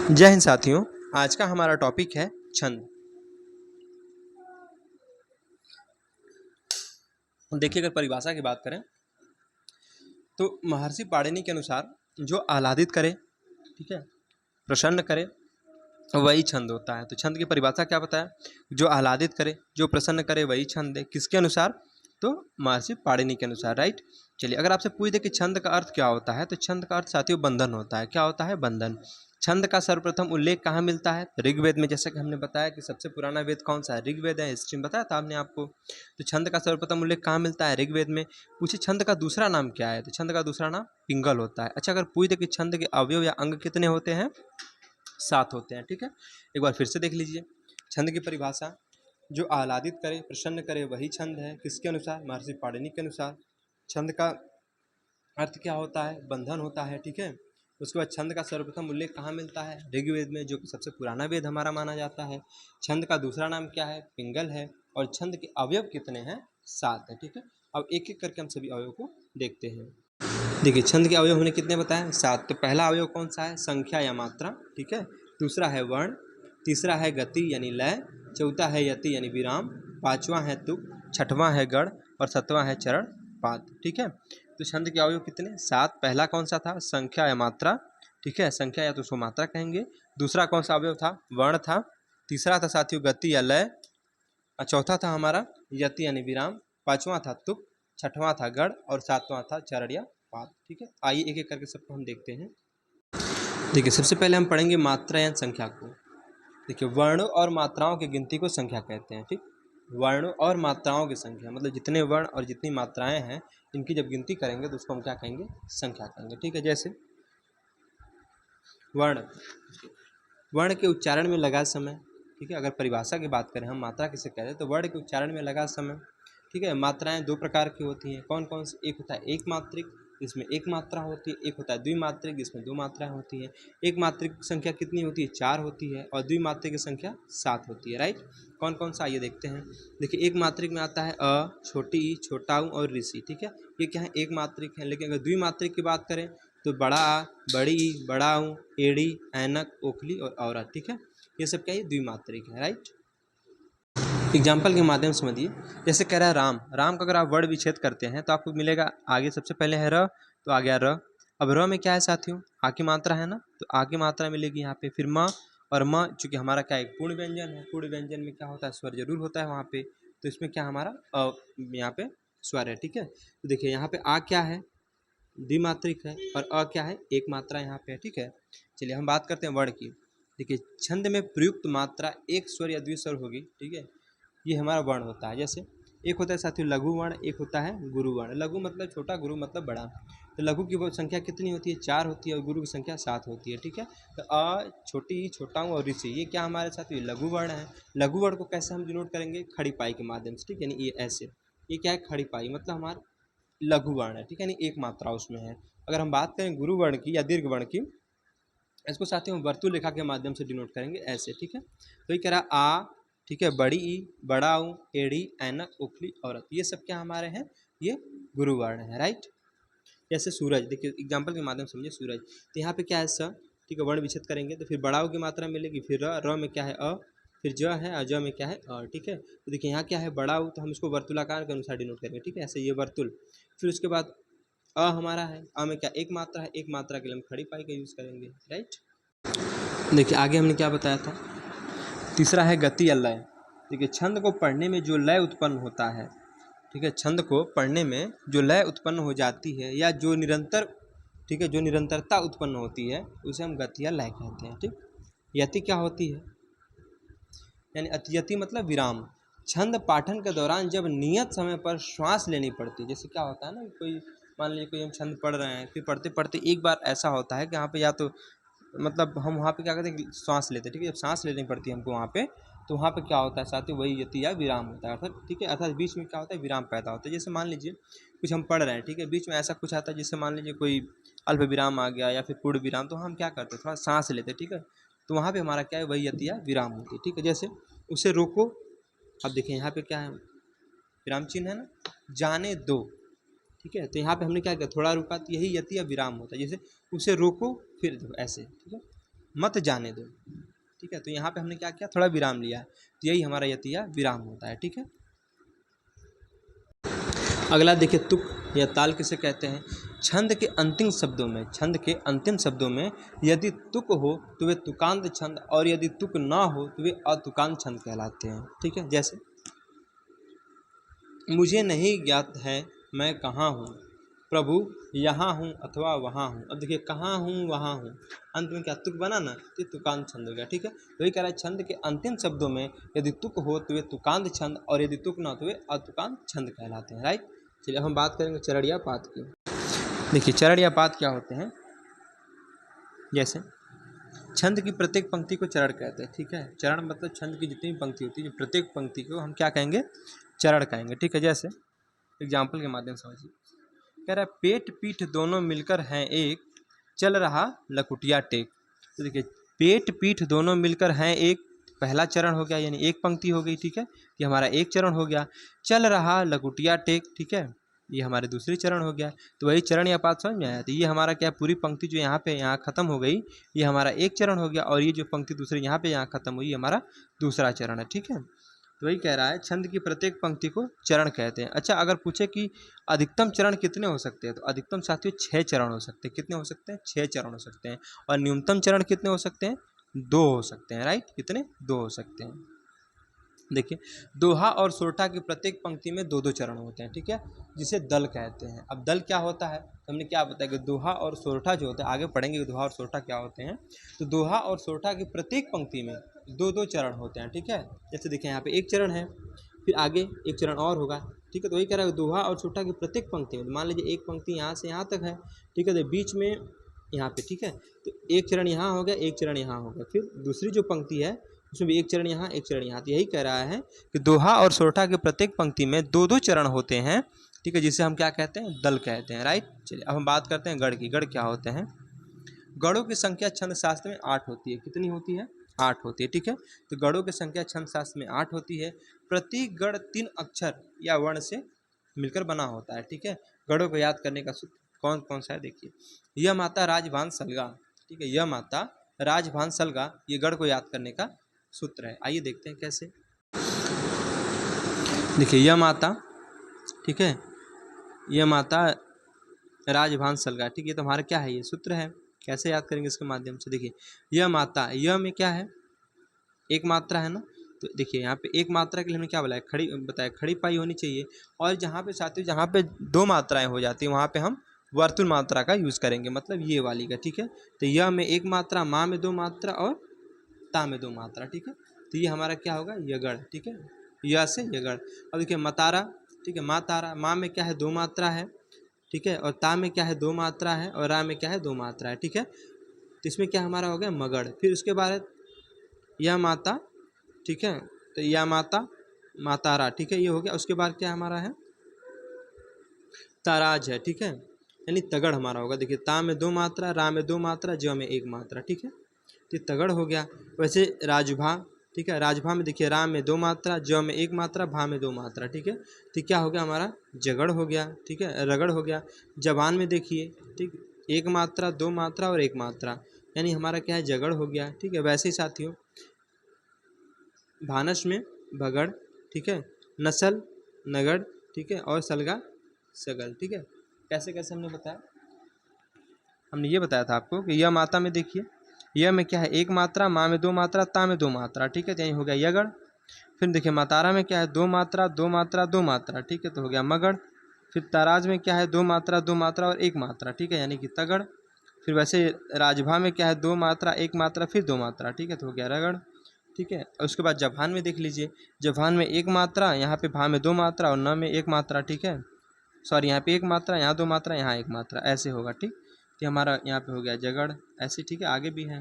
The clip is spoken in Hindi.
जय हिंद साथियों। आज का हमारा टॉपिक है छंद। देखिए, अगर परिभाषा की बात करें तो महर्षि पाणिनि के अनुसार जो आह्लादित करे, ठीक है, प्रसन्न करे, वही छंद होता है। तो छंद की परिभाषा क्या बताया? जो आह्लादित करे, जो प्रसन्न करे, वही छंद है। किसके अनुसार? तो महर्षि पाणिनि के अनुसार, राइट। चलिए, अगर आपसे पूछ दे कि छंद का अर्थ क्या होता है, तो छंद का अर्थ साथियों बंधन होता है। क्या होता है? बंधन। छंद का सर्वप्रथम उल्लेख कहाँ मिलता है? ऋग्वेद में। जैसा कि हमने बताया कि सबसे पुराना वेद कौन सा है? ऋग्वेद है। हिस्ट्री में बताया था हमने आपको। तो छंद का सर्वप्रथम उल्लेख कहाँ मिलता है? ऋग्वेद में। पूछे छंद का दूसरा नाम क्या है? तो छंद का दूसरा नाम पिंगल होता है। अच्छा, अगर पूछ दे कि छंद के अवयव या अंग कितने होते हैं? 7 होते हैं, ठीक है। एक बार फिर से देख लीजिए छंद की परिभाषा। जो आह्लादित करे, प्रसन्न करे, वही छंद है। किसके अनुसार? महर्षि पाणिनि के अनुसार। छंद का अर्थ क्या होता है? बंधन होता है, ठीक है। उसके बाद छंद का सर्वप्रथम उल्लेख कहाँ मिलता है? ऋग्वेद में, जो कि सबसे पुराना वेद हमारा माना जाता है। छंद का दूसरा नाम क्या है? पिंगल है। और छंद के अवयव कितने हैं? 7 है, ठीक है। अब एक एक करके हम सभी अवयव को देखते हैं। देखिए, छंद के अवयव हमने कितने बताए? 7। तो पहला अवयव कौन सा है? संख्या या मात्रा, ठीक है। दूसरा है वर्ण। तीसरा है गति यानी लय। चौथा है यति यानी विराम। पांचवा है तुक। छठवां है गढ़। और सातवां है चरण पाद, ठीक है। तो छंद के अवयव कितने? 7। पहला कौन सा था? संख्या या मात्रा, ठीक है। संख्या या तो उसको मात्रा कहेंगे। दूसरा कौन सा अवयव था? वर्ण था। तीसरा था साथियों गति या लय। चौथा था हमारा यति यानी विराम। पांचवा था तुक। छठवां था गढ़। और सातवां था चरण या पाद, ठीक है। आइए एक एक करके सबको हम देखते हैं। देखिए, सबसे पहले हम पढ़ेंगे मात्रा या संख्या को। देखिए, वर्णों और मात्राओं की गिनती को संख्या कहते हैं, ठीक। वर्णों और मात्राओं की संख्या मतलब जितने वर्ण और जितनी मात्राएं हैं, इनकी जब गिनती करेंगे तो उसको हम क्या कहेंगे? संख्या कहेंगे, ठीक है। जैसे वर्ण, वर्ण के उच्चारण में लगा समय, ठीक है। अगर परिभाषा की बात करें, हम मात्रा किसे कहते हैं, तो वर्ण के उच्चारण में लगा समय, ठीक है। मात्राएं दो प्रकार की होती हैं। कौन कौन सी? एक होता है एक मात्रिक, जिसमें एक मात्रा होती है। एक होता है द्विमात्रिक, जिसमें दो मात्राएं होती हैं। एक मात्रिक की संख्या कितनी होती है? 4 होती है। और द्विमात्रिक की संख्या 7 होती है, राइट। कौन कौन सा? आइए देखते हैं। देखिए, एक मात्रिक में आता है अ, छोटी ई, छोटा ऊ और ऋषि, ठीक है। ये क्या है? एक मात्रिक है। लेकिन अगर द्विमात्रिक की बात करें तो बड़ा आ, बड़ी ई, बड़ा ऊ, एड़ी, ऐनक, ओखली और औरत, ठीक है। ये सब क्या है? द्विमात्रिक है, राइट। एग्जाम्पल के माध्यम से समझिए। जैसे कह रहा है राम। राम का अगर आप वर्ण विच्छेद करते हैं तो आपको मिलेगा आगे सबसे पहले है र, तो आ गया र। अब र में क्या है साथियों? आ की मात्रा है ना, तो आ की मात्रा मिलेगी यहाँ पे। फिर म, और म चूंकि हमारा क्या है? पूर्ण व्यंजन है। पूर्ण व्यंजन में क्या होता है? स्वर जरूर होता है वहाँ पे। तो इसमें क्या हमारा अ यहाँ पे स्वर है, ठीक है। तो देखिए, यहाँ पे आ क्या है? द्विमात्रिक है। और अ क्या है? एक मात्रा यहाँ पे है, ठीक है। चलिए, हम बात करते हैं वर्ण की। देखिए, छंद में प्रयुक्त मात्रा एक स्वर या द्विस्वर होगी, ठीक है। ये हमारा वर्ण होता है। जैसे एक होता है साथियों लघु वर्ण, एक होता है गुरु वर्ण। लघु मतलब छोटा, गुरु मतलब बड़ा। तो लघु की वो संख्या कितनी होती है? 4 होती है। और गुरु की संख्या 7 होती है, ठीक है। तो अ, छोटी ई, छोटा ऊ और ऋषि, ये क्या हमारे साथियों? लघु वर्ण है। लघु वर्ण को कैसे हम डिनोट करेंगे? खड़ी पाई के माध्यम से, ठीक है। यानी ये ऐसे, ये क्या है? खड़ी पाई मतलब हमारा लघु वर्ण है, ठीक है। यानी एक मात्रा उसमें है। अगर हम बात करें गुरु वर्ण की या दीर्घ वर्ण की, इसको साथियों हम वर्तुल रेखा के माध्यम से डिनोट करेंगे ऐसे, ठीक है। तो ये कह रहा आ, ठीक है, बड़ी ई, बड़ा ऊ, एड़ी, ऐनक, उखली, औरत, ये सब क्या हमारे हैं? ये गुरु वर्ण है, राइट। जैसे सूरज, देखिए एग्जाम्पल के माध्यम से समझिए। सूरज, तो यहाँ पे क्या है? स, ठीक है। वर्ण विच्छेद करेंगे तो फिर बड़ा ऊ की मात्रा मिलेगी। फिर र में क्या है? अ। फिर ज है, और ज में क्या है? अ, ठीक है। तो देखिए, यहाँ क्या है? बड़ा ऊ, तो हम इसको वर्तुलाकार के अनुसार डिनोट करेंगे, ठीक है। ऐसे ये वर्तुल। फिर उसके बाद अ हमारा है। अ में क्या? एक मात्रा है। एक मात्रा के लिए हम खड़ी पाई का यूज़ करेंगे, राइट। देखिए, आगे हमने क्या बताया था? तीसरा है गति या लय। देखिए, छंद को पढ़ने में जो लय उत्पन्न होता है, ठीक है। छंद को पढ़ने में जो लय उत्पन्न हो जाती है या जो निरंतर, ठीक है, जो निरंतरता उत्पन्न होती है, उसे हम गति या लय कहते हैं, ठीक। यति क्या होती है? यानी अतियति मतलब विराम। छंद पाठन के दौरान जब नियत समय पर श्वास लेनी पड़ती है। जैसे क्या होता है ना, कोई मान लीजिए कोई हम छंद पढ़ रहे हैं, फिर पढ़ते पढ़ते एक बार ऐसा होता है कि यहाँ पे या तो मतलब हम वहाँ पे क्या करते हैं कि सांस लेते हैं, ठीक है। जब सांस लेनी पड़ती है हमको वहाँ पे, तो वहाँ पे क्या होता है साथियों? वही यति या विराम होता है, अर्थात, ठीक है। अर्थात बीच में क्या होता है? विराम पैदा होता है। जैसे मान लीजिए कुछ हम पढ़ रहे हैं, ठीक है, बीच में ऐसा कुछ आता है, जैसे मान लीजिए कोई अल्प विराम आ गया या फिर पूर्ण विराम, तो हम क्या करते हैं? थोड़ा सांस लेते हैं, ठीक है। तो वहाँ पे हमारा क्या है? वही यति या विराम होती है, ठीक है। जैसे उसे रोको। अब देखिए, यहाँ पे क्या है? विराम चिन्ह है ना, जाने दो, ठीक है। तो यहाँ पे हमने क्या किया? थोड़ा रुका, तो यही यति या विराम होता है। जैसे उसे रोको, फिर देखो ऐसे, ठीक है। मत जाने दो। ठीक है, तो यहाँ पे हमने क्या किया, थोड़ा विराम लिया है, तो यही हमारा यतिया विराम होता है। ठीक है, अगला देखिए, तुक या ताल किसे कहते हैं। छंद के अंतिम शब्दों में, छंद के अंतिम शब्दों में यदि तुक हो तो वे तुकांत छंद, और यदि तुक ना हो तो वे अतुकांत छंद कहलाते हैं। ठीक है, जैसे मुझे नहीं ज्ञात है मैं कहाँ हूँ, प्रभु यहाँ हूँ अथवा वहाँ हूँ। अब देखिए, कहाँ हूँ वहाँ हूँ, अंत में क्या तुक बना ना, तो तुकांत छंद हो गया। ठीक है, वही कह रहा है, छंद के अंतिम शब्दों में यदि तुक हो तो वे तुकांत छंद, और यदि तुक ना हो तो वे अतुकांत छंद कहलाते हैं। राइट, चलिए अब हम बात करेंगे चरड़िया पात की। देखिए, चरड़िया पात क्या होते हैं। जैसे छंद की प्रत्येक पंक्ति को चरण कहते हैं। ठीक है, चरण मतलब छंद की जितनी भी पंक्ति होती है, प्रत्येक पंक्ति को हम क्या कहेंगे, चरण कहेंगे। ठीक है, जैसे एग्जाम्पल के माध्यम से समझिए, कह रहा है पेट पीठ दोनों मिलकर हैं एक, चल रहा लकुटिया टेक। तो देखिए, पेट पीठ दोनों मिलकर हैं एक, पहला चरण हो गया, यानी एक पंक्ति हो गई। ठीक है, ये हमारा एक चरण हो गया। चल रहा लकुटिया टेक, ठीक है, ये हमारे दूसरी चरण हो गया। तो वही चरण या पात समझ में आया। तो ये हमारा क्या, पूरी पंक्ति जो यहाँ पे यहाँ खत्म हो गई, ये हमारा एक चरण हो गया, और ये जो पंक्ति दूसरी यहाँ पे यहाँ खत्म हुई, हमारा दूसरा चरण है। ठीक है, तो वही कह रहा है, छंद की प्रत्येक पंक्ति को चरण कहते हैं। अच्छा, अगर पूछे कि अधिकतम चरण कितने हो सकते हैं, तो अधिकतम साथियों 6 चरण हो सकते हैं। कितने हो सकते हैं, 6 चरण हो सकते हैं। और न्यूनतम चरण कितने हो सकते हैं, 2 हो सकते हैं। राइट, कितने, 2 हो सकते हैं। देखिए, दोहा और सोरठा की प्रत्येक पंक्ति में 2-2 चरण होते हैं। ठीक है, जिसे दल कहते हैं। अब दल क्या होता है, तो हमने क्या बताया कि दोहा और सोरठा जो होता है, आगे पढ़ेंगे कि दोहा और सोरठा क्या होते हैं। तो दोहा और सोरठा की प्रत्येक पंक्ति में 2-2 चरण होते हैं। ठीक है, जैसे देखिए यहाँ पे एक चरण है, फिर आगे एक चरण और होगा। ठीक है, तो वही कह रहा है, दोहा और सोरठा की प्रत्येक पंक्ति में, मान लीजिए एक पंक्ति यहाँ से यहाँ तक है। ठीक है, तो बीच में यहाँ पे, ठीक है, तो एक चरण यहाँ हो गया, एक चरण यहाँ हो गया, फिर दूसरी जो पंक्ति है उसमें भी एक चरण यहाँ, एक चरण यहाँ। तो यही कह रहा है कि दोहा और सोरठा के प्रत्येक पंक्ति में 2-2 चरण होते हैं। ठीक है, जिसे हम क्या कहते हैं, दल कहते हैं। राइट, चलिए अब हम बात करते हैं गढ़ की। गढ़ क्या होते हैं। गढ़ों की संख्या छंद शास्त्र में 8 होती है। कितनी होती है, 8 होती है। ठीक है, तो गढ़ों की संख्या छंद शास्त्र में 8 होती है। प्रत्येक गढ़ 3 अक्षर या वर्ण से मिलकर बना होता है। ठीक है, गढ़ों को याद करने का सूत्र कौन कौन सा है, देखिए, यह माता राजभान सलगा। ठीक है, यह माता राजभान सलगा, ये गढ़ को याद करने का सूत्र है। आइए देखते हैं कैसे। देखिए, यह माता, ठीक है, यह माता राजभान सलगा। ठीक है, तो हमारा क्या है, ये सूत्र है। कैसे याद करेंगे इसके माध्यम से, देखिए, यह माता, यह में क्या है, एक मात्रा है ना। तो देखिए, यहाँ पे एक मात्रा के लिए हमने क्या बोला है, खड़ी बताया, खड़ी पाई होनी चाहिए। और जहाँ पे साथियों, जहाँ पे 2 मात्राएं हो जाती हैं, वहाँ पे हम वर्तुल मात्रा का यूज़ करेंगे, मतलब ये वाली का। ठीक है, तो यह में एक मात्रा, माँ में 2 मात्रा और ता में 2 मात्रा। ठीक है, तो ये हमारा क्या होगा, यगढ़। ठीक है, यह से यगढ़। अब देखिए, मतारा, ठीक है, माँ तारा, माँ में क्या है, 2 मात्रा है। ठीक है, और ता में क्या है, 2 मात्रा है, और रा में क्या है, 2 मात्रा है। ठीक है, तो इसमें क्या हमारा हो गया, मगढ़। फिर उसके बाद यह माता, ठीक है, तो यह माता, मातारा। ठीक है, ये हो गया। उसके बाद क्या हमारा है, ताराज है। ठीक है, यानी तगड़ हमारा होगा। देखिए, ता में 2 मात्रा, रा में 2 मात्रा, ज में 1 मात्रा। ठीक है, तो तगड़ हो गया। वैसे राजभा, ठीक है, राजभा में देखिए, रा में 2 मात्रा, ज में 1 मात्रा, भा में 2 मात्रा। ठीक है, तो क्या हो गया हमारा, जगड़ हो गया। ठीक है, रगड़ हो गया। जबान में देखिए, ठीक, 1 मात्रा, 2 मात्रा और 1 मात्रा, यानी हमारा क्या है, जगड़ हो गया। ठीक है, वैसे ही साथियों, भानस में भगड़। ठीक है, नसल, नगड़। ठीक है, और सलगा, सगल। ठीक है, कैसे कैसे हमने बताया, हमने ये बताया था आपको कि यह माता में देखिए, यह में क्या है, 1 मात्रा, माँ में 2 मात्रा, ता में 2 मात्रा। ठीक है, तो यही हो गया यगढ़। फिर देखिए, मातारा में क्या है, 2 मात्रा, 2 मात्रा, 2 मात्रा। ठीक है, तो हो गया मगढ़। फिर ताराज में क्या है, 2 मात्रा, 2 मात्रा और 1 मात्रा। ठीक है, यानी कि तगड़। फिर वैसे राजभा में क्या है, 2 मात्रा, 1 मात्रा, फिर 2 मात्रा। ठीक है, तो हो गया रगड़। ठीक है, और उसके बाद जभान में देख लीजिए, जभान में 1 मात्रा, यहाँ पे भा में 2 मात्रा और न में 1 मात्रा। ठीक है, सॉरी, यहाँ पे 1 मात्रा, यहाँ 2 मात्रा, यहाँ 1 मात्रा, ऐसे होगा। ठीक, तो हमारा यहाँ पे हो गया जगड़, ऐसे। ठीक है, आगे भी है।